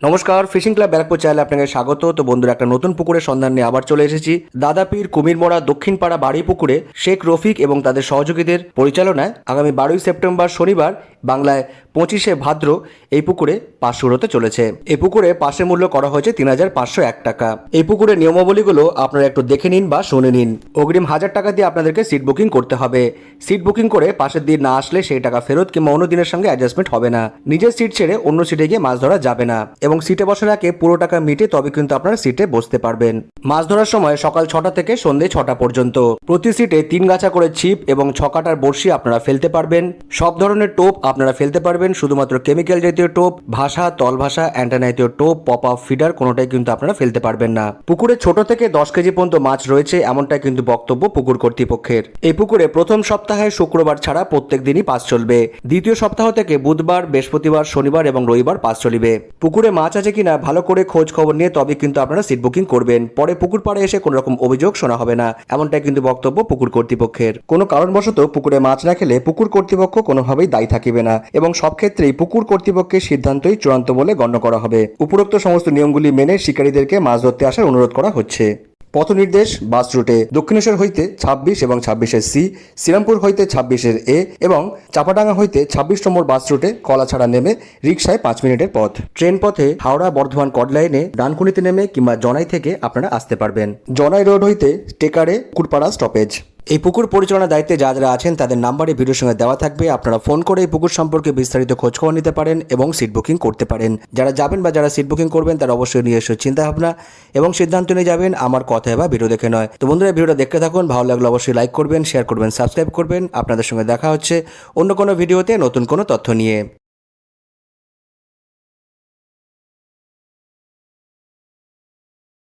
নমস্কার, fishing club Barrackpore চ্যানেলে আপনাকে স্বাগত। তো বন্ধুরা, একটা নতুন পুকুরের সন্ধান নিয়ে আবার চলে এসেছি। দাদাপীর কুমিরমোড়া দক্ষিণপাড়া বাড়ি পুকুরে শেখ রফিক এবং তাদের সহযোগীদের পরিচালনায় আগামী 12ই সেপ্টেম্বর শনিবার বাংলায় 25শে ভাদ্র এই পুকুরে পাশ শুরু হতে চলেছে। এই পুকুরে পাশের মূল্য করা হয়েছে 3,501 টাকা। এই পুকুরের নিয়মাবলীগুলো আপনারা একটু দেখে নিন বা শুনে নিন। অগ্রিম 1000 টাকা দিয়ে আপনাদেরকে সিট বুকিং করতে হবে। সিট বুকিং করে পাশের দিন না আসলে সেই টাকা ফেরত কিংবা অন্য দিনের সঙ্গে অ্যাডজাস্টমেন্ট হবে না। নিজের সিট ছেড়ে অন্য সিটে গিয়ে মাছ ধরা যাবে না এবং সিটে বসার আগে পুরো টাকা মিটে তবে কিন্তু আপনারা সিটে বসতে পারবেন। মাছ ধরার সময় সকাল 6টা থেকে সন্ধ্যে 6টা পর্যন্ত। প্রতি সিটে 3 গাছা করে ছিপ এবং 6 কাটার বড়শি আপনারা ফেলতে পারবেন। সব ধরনের টোপ আপনারা ফেলতে পারবেন, শুধুমাত্র কেমিক্যাল জাতীয় টোপ, ভাষা, তল ভাষা, অ্যান্টেনা জাতীয় টোপ, পপ আপ ফিডার কোনোটাই কিন্তু আপনারা ফেলতে পারবেন না। পুকুরে ছোট থেকে 10 কেজি পর্যন্ত মাছ রয়েছে এমনটাই কিন্তু বক্তব্য পুকুর কর্তৃপক্ষের। এই পুকুরে প্রথম সপ্তাহে শুক্রবার ছাড়া প্রত্যেক দিনই পাস চলবে। দ্বিতীয় সপ্তাহ থেকে বুধবার, বৃহস্পতিবার, শনিবার এবং রবিবার পাস চলবে। পুকুরে মাছ আছে কিনা ভালো করে খোঁজ খবর নিয়ে তবে কিন্তু আপনারা সিট বুকিং করবেন। পরে পুকুর পাড়ে এসে কোনো রকম অভিযোগ শোনা হবে না এমনটাই কিন্তু বক্তব্য পুকুর কর্তৃপক্ষের। কোনো কারণবশত পুকুরে মাছ না খেলে পুকুর কর্তৃপক্ষ কোনোভাবেই দায়ী থাকিবে না এবং সব ক্ষেত্রেই পুকুর কর্তৃপক্ষের সিদ্ধান্তই চূড়ান্ত বলে গণ্য করা হবে। উপরোক্ত সমস্ত নিয়মগুলি মেনে শিকারীদেরকে মাছ ধরতে আসার অনুরোধ করা হচ্ছে। পথ নির্দেশ: বাস রুটে দক্ষিণেশ্বর হইতে 26 এবং 26-এর সি, শ্রীরামপুর হইতে 26-এর এ এবং চাপাডাঙ্গা হইতে 26 নম্বর বাস রুটে কলাছাড়া নেমে রিকশায় 5 মিনিটের পথ। ট্রেন পথে হাওড়া বর্ধমান কড লাইনে ডানকুনিতে নেমে কিংবা জনাই থেকে আপনারা আসতে পারবেন। জনাই রোড হইতে টেকারে কুকুরপাড়া স্টপেজ। এই পুকুর পরিচালনার দায়িত্বে যারা আছেন তাদের নাম্বারে ভিডিওর সঙ্গে দেওয়া থাকবে। আপনারা ফোন করে এই পুকুর সম্পর্কে বিস্তারিত খোঁজখবর নিতে পারেন এবং সিট বুকিং করতে পারেন। যারা যাবেন বা যারা সিট বুকিং করবেন তারা অবশ্যই নিজস্ব চিন্তা ভাবনা এবং সিদ্ধান্ত নিয়ে যাবেন, আমার কথায় বা ভিডিও দেখে নয়। তো বন্ধুরা, ভিডিওটা দেখতে থাকুন, ভালো লাগলে অবশ্যই লাইক করবেন, শেয়ার করবেন, সাবস্ক্রাইব করবেন। আপনাদের সঙ্গে দেখা হচ্ছে অন্য কোনো ভিডিওতে নতুন কোনো তথ্য নিয়ে।